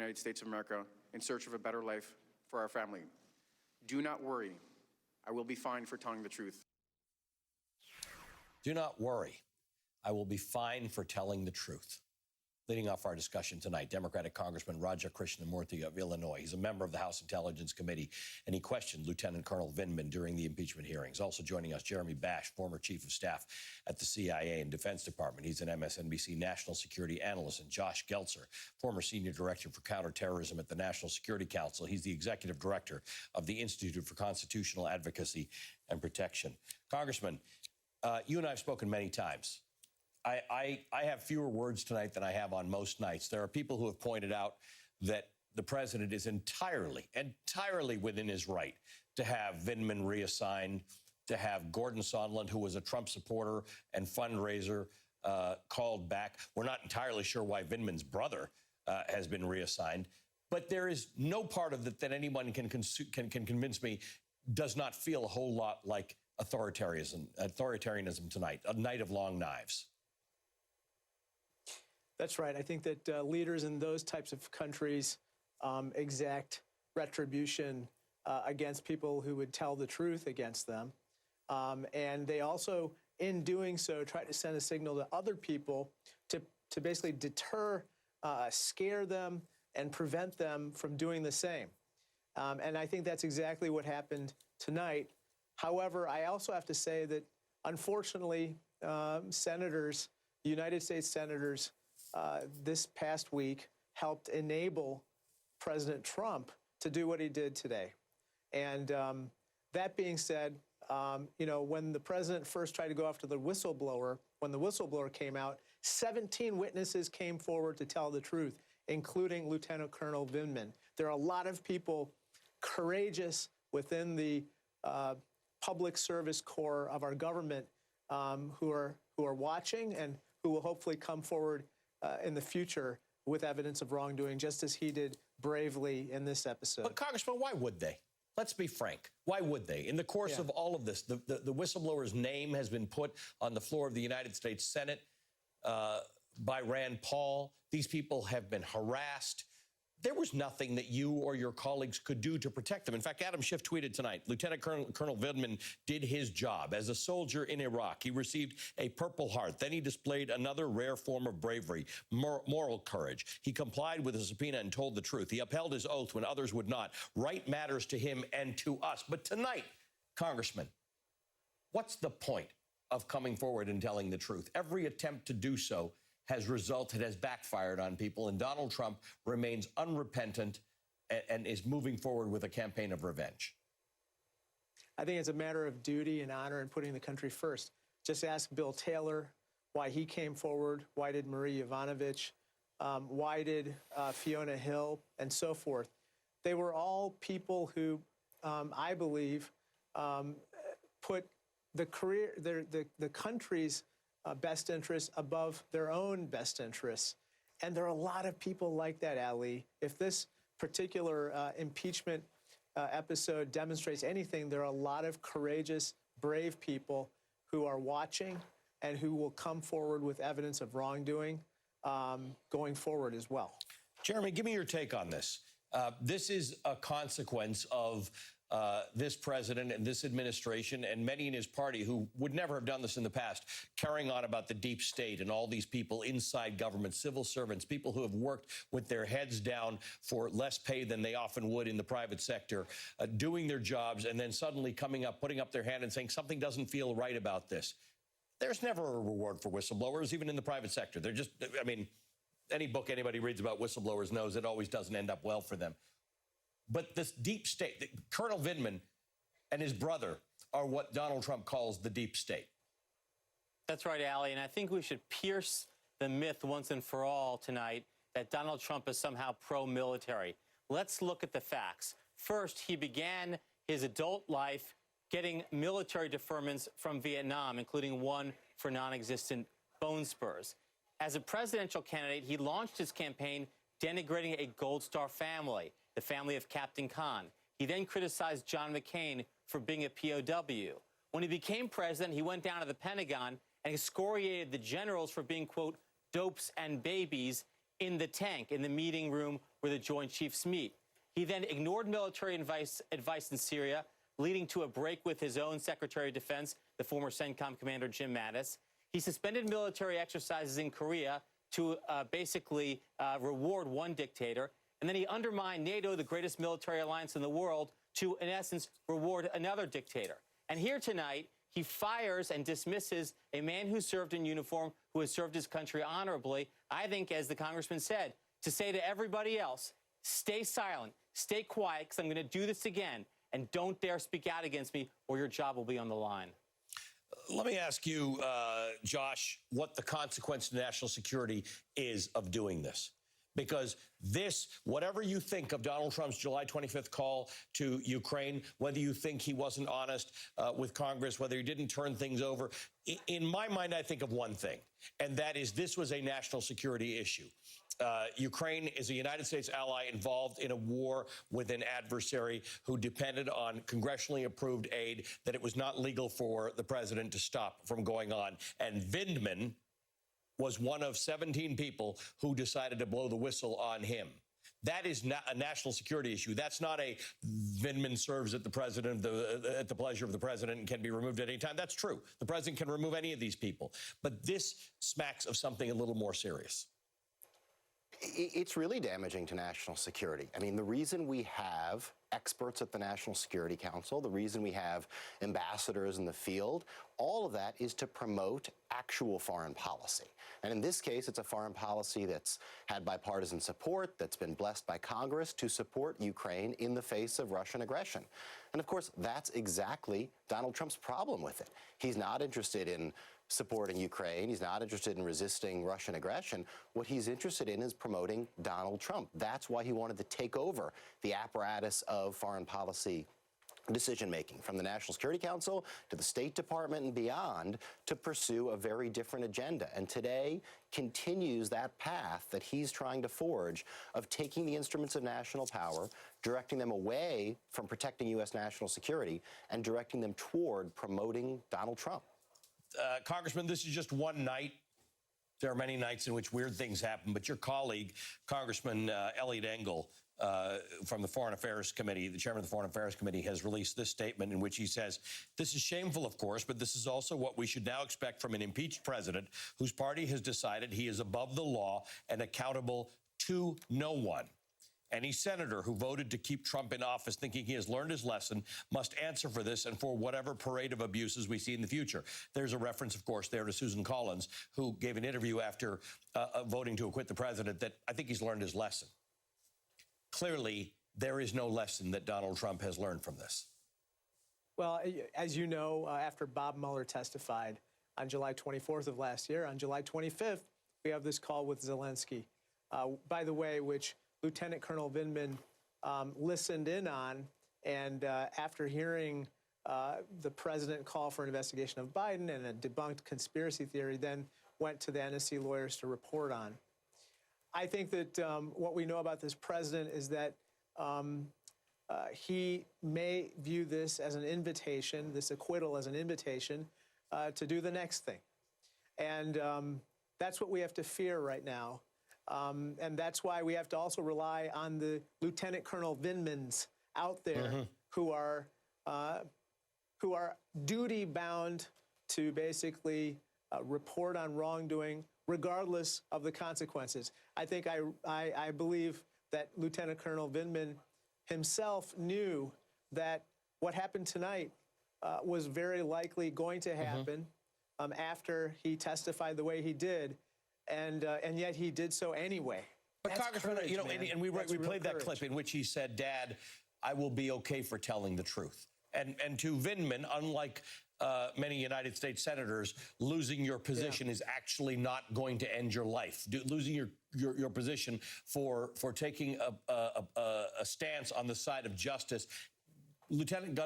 United States of America in search of a better life for our family. Do not worry. I will be fine for telling the truth. Do not worry. I will be fine for telling the truth. Leading off our discussion tonight, Democratic Congressman Raja Krishnamoorthi of Illinois. He's a member of the House Intelligence Committee, and he questioned Lieutenant Colonel Vindman during the impeachment hearings. Also joining us, Jeremy Bash, former chief of staff at the CIA and Defense Department. He's an MSNBC national security analyst. And Josh Geltzer, former senior director for counterterrorism at the National Security Council. He's the executive director of the Institute for Constitutional Advocacy and Protection. Congressman, you and I have spoken many times. I have fewer words tonight than I have on most nights. There are people who have pointed out that the president is entirely within his right to have Vindman reassigned, to have Gordon Sondland, who was a Trump supporter and fundraiser, called back. We're not entirely sure why Vindman's brother has been reassigned, but there is no part of it that anyone can convince me does not feel a whole lot like authoritarianism tonight, a night of long knives. That's right. I think that leaders in those types of countries exact retribution against people who would tell the truth against them. And they also, in doing so, try to send a signal to other people to basically deter, scare them, and prevent them from doing the same. And I think that's exactly what happened tonight. However, I also have to say that, unfortunately, senators, United States senators, this past week helped enable President Trump to do what he did today. And that being said, you know, when the president first tried to go after the whistleblower, when the whistleblower came out, 17 witnesses came forward to tell the truth, including Lieutenant Colonel Vindman. There are a lot of people courageous within the public service corps of our government who are watching and who will hopefully come forward in the future with evidence of wrongdoing, just as he did bravely in this episode. But, Congressman, why would they? Let's be frank. Why would they? In the course of all of this, the whistleblower's name has been put on the floor of the United States Senate by Rand Paul. These people have been harassed. There was nothing that you or your colleagues could do to protect them. In fact, Adam Schiff tweeted tonight, Lieutenant Colonel Vindman did his job. As a soldier in Iraq, he received a Purple Heart. Then he displayed another rare form of bravery, moral courage. He complied with a subpoena and told the truth. He upheld his oath when others would not. Right matters to him and to us. But tonight, Congressman, what's the point of coming forward and telling the truth? Every attempt to do so has backfired on people, and Donald Trump remains unrepentant and is moving forward with a campaign of revenge. I think it's a matter of duty and honor and putting the country first. Just ask Bill Taylor why he came forward. Why did Marie Yovanovitch? Why did Fiona Hill and so forth? They were all people who, I believe, put the country's best interests above their own best interests. And there are a lot of people like that, Ali. If this particular impeachment episode demonstrates anything, there are a lot of courageous, brave people who are watching and who will come forward with evidence of wrongdoing going forward as well. Jeremy, give me your take on this. This is a consequence of this president and this administration and many in his party who would never have done this in the past, carrying on about the deep state and all these people inside government, civil servants, people who have worked with their heads down for less pay than they often would in the private sector, doing their jobs, and then suddenly coming up, putting up their hand and saying something doesn't feel right about this. There's never a reward for whistleblowers, even in the private sector. They're just, I mean, any book anybody reads about whistleblowers knows it always doesn't end up well for them. But this deep state, Colonel Vindman and his brother are what Donald Trump calls the deep state. That's right, Ali, and I think we should pierce the myth once and for all tonight that Donald Trump is somehow pro-military. Let's look at the facts. First, he began his adult life getting military deferments from Vietnam, including one for non-existent bone spurs. As a presidential candidate, he launched his campaign denigrating a Gold Star family, the family of Captain Khan. He then criticized John McCain for being a POW. When he became president, he went down to the Pentagon and excoriated the generals for being, quote, dopes and babies, in the tank, in the meeting room where the Joint Chiefs meet. He then ignored military advice in Syria, leading to a break with his own Secretary of Defense, the former CENTCOM commander Jim Mattis. He suspended military exercises in Korea to basically reward one dictator. And then he undermined NATO, the greatest military alliance in the world, to, in essence, reward another dictator. And here tonight, he fires and dismisses a man who served in uniform, who has served his country honorably. I think, as the congressman said, to say to everybody else, stay silent, stay quiet, because I'm going to do this again, and don't dare speak out against me, or your job will be on the line. Let me ask you, Josh, what the consequence to national security is of doing this. Because this, whatever you think of Donald Trump's July 25th call to Ukraine, whether you think he wasn't honest with Congress, whether he didn't turn things over, in my mind, I think of one thing, and that is this was a national security issue. Ukraine is a United States ally involved in a war with an adversary who depended on congressionally approved aid that it was not legal for the president to stop from going on. And Vindman was one of 17 people who decided to blow the whistle on him. That is not a national security issue. That's not a Vindman serves at the president, at the pleasure of the president and can be removed at any time. That's true. The president can remove any of these people. But this smacks of something a little more serious. It's really damaging to national security. I mean, the reason we have experts at the National Security Council, the reason we have ambassadors in the field, all of that is to promote actual foreign policy. And in this case, it's a foreign policy that's had bipartisan support, that's been blessed by Congress to support Ukraine in the face of Russian aggression. And of course, that's exactly Donald Trump's problem with it. He's not interested in supporting Ukraine. He's not interested in resisting Russian aggression. What he's interested in is promoting Donald Trump. That's why he wanted to take over the apparatus of foreign policy decision-making, from the National Security Council to the State Department and beyond, to pursue a very different agenda. And today continues that path that he's trying to forge of taking the instruments of national power, directing them away from protecting U.S. national security, and directing them toward promoting Donald Trump. Congressman, this is just one night. There are many nights in which weird things happen, but your colleague, Congressman Eliot Engel, from the Foreign Affairs Committee, the chairman of the Foreign Affairs Committee, has released this statement in which he says, this is shameful, of course, but this is also what we should now expect from an impeached president whose party has decided he is above the law and accountable to no one. Any senator who voted to keep Trump in office thinking he has learned his lesson must answer for this and for whatever parade of abuses we see in the future. There's a reference, of course, there to Susan Collins, who gave an interview after voting to acquit the president that I think he's learned his lesson. Clearly, there is no lesson that Donald Trump has learned from this. Well, as you know, after Bob Mueller testified on July 24th of last year, on July 25th, we have this call with Zelensky, by the way, which Lieutenant Colonel Vindman listened in on, and after hearing the president call for an investigation of Biden and a debunked conspiracy theory, then went to the NSC lawyers to report on. I think that what we know about this president is that he may view this as an invitation, this acquittal as an invitation to do the next thing. And that's what we have to fear right now. And that's why we have to also rely on the Lieutenant Colonel Vindmans out there who are duty-bound to basically report on wrongdoing, regardless of the consequences. I think I believe that Lieutenant Colonel Vindman himself knew that what happened tonight was very likely going to happen after he testified the way he did. And yet he did so anyway. But That's Congressman, courage, you know, man. and we played that courage. clip in which he said, "Dad, I will be okay for telling the truth." And to Vindman, unlike many United States senators, losing your position is actually not going to end your life. Losing your position for taking a stance on the side of justice, Lieutenant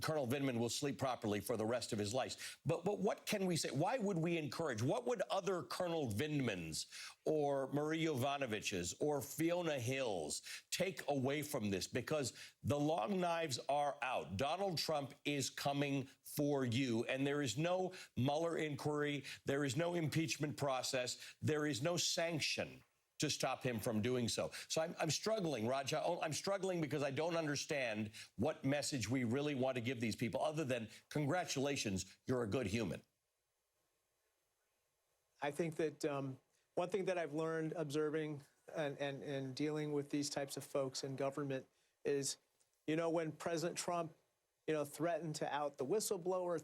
Colonel Vindman will sleep properly for the rest of his life. But what can we say? Why would we encourage? What would other Colonel Vindmans or Marie Yovanovitches or Fiona Hills take away from this? Because the long knives are out. Donald Trump is coming for you, and there is no Mueller inquiry. There is no impeachment process. There is no sanction to stop him from doing so. So I'm struggling, Raja. I'm struggling because I don't understand what message we really want to give these people other than congratulations, you're a good human. I think that one thing that I've learned observing and dealing with these types of folks in government is, you know, when President Trump, you know, threatened to out the whistleblower,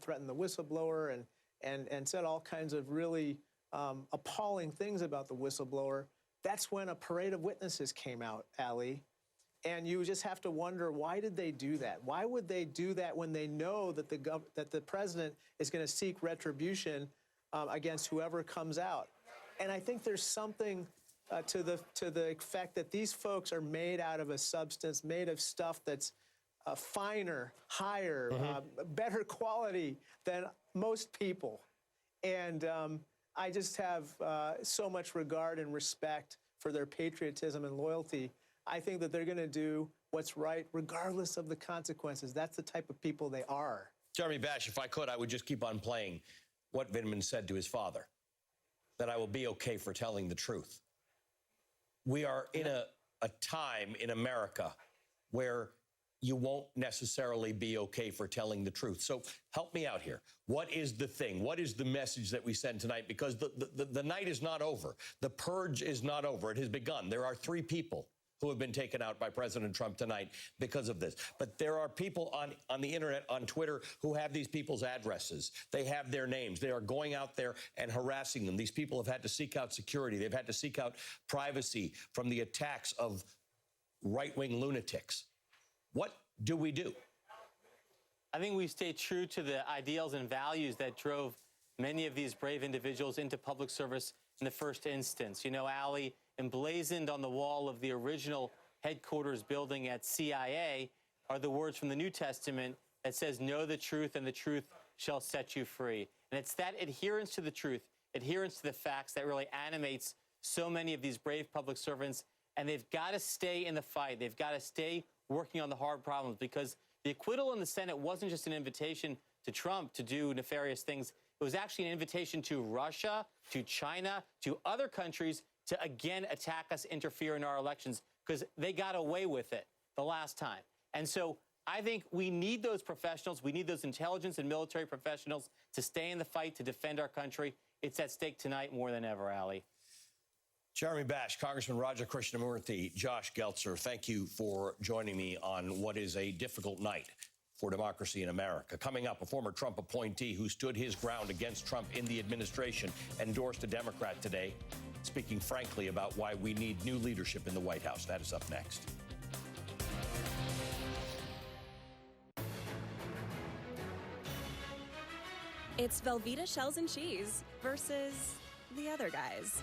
and said all kinds of really appalling things about the whistleblower, that's when a parade of witnesses came out, Ali. And you just have to wonder, why did they do that? Why would they do that when they know that the president is going to seek retribution against whoever comes out? And I think there's something to the fact that these folks are made out of a substance, made of stuff that's finer, higher, better quality than most people. And I just have so much regard and respect for their patriotism and loyalty. I think that they're going to do what's right regardless of the consequences. That's the type of people they are. Jeremy Bash, if I could, I would just keep on playing what Vindman said to his father, that I will be okay for telling the truth. We are in a time in America where you won't necessarily be okay for telling the truth. So help me out here. What is the thing? What is the message that we send tonight? Because the night is not over. The purge is not over. It has begun. There are 3 people who have been taken out by President Trump tonight because of this. But there are people on the internet, on Twitter, who have these people's addresses. They have their names. They are going out there and harassing them. These people have had to seek out security. They've had to seek out privacy from the attacks of right-wing lunatics. What do we do? I think we stay true to the ideals and values that drove many of these brave individuals into public service in the first instance. You know, Ali, emblazoned on the wall of the original headquarters building at CIA are the words from the New Testament that says, know the truth and the truth shall set you free. And it's that adherence to the truth, adherence to the facts that really animates so many of these brave public servants. And they've got to stay in the fight. They've got to stay working on the hard problems, because the acquittal in the Senate wasn't just an invitation to Trump to do nefarious things. It was actually an invitation to Russia, to China, to other countries to again attack us, interfere in our elections, because they got away with it the last time. And so I think we need those professionals. We need those intelligence and military professionals to stay in the fight, to defend our country. It's at stake tonight more than ever, Ali. Jeremy Bash, Congressman Raja Krishnamoorthi, Josh Geltzer, thank you for joining me on what is a difficult night for democracy in America. Coming up, a former Trump appointee who stood his ground against Trump in the administration endorsed a Democrat today, speaking frankly about why we need new leadership in the White House. That is up next. It's Velveeta shells and cheese versus the other guys.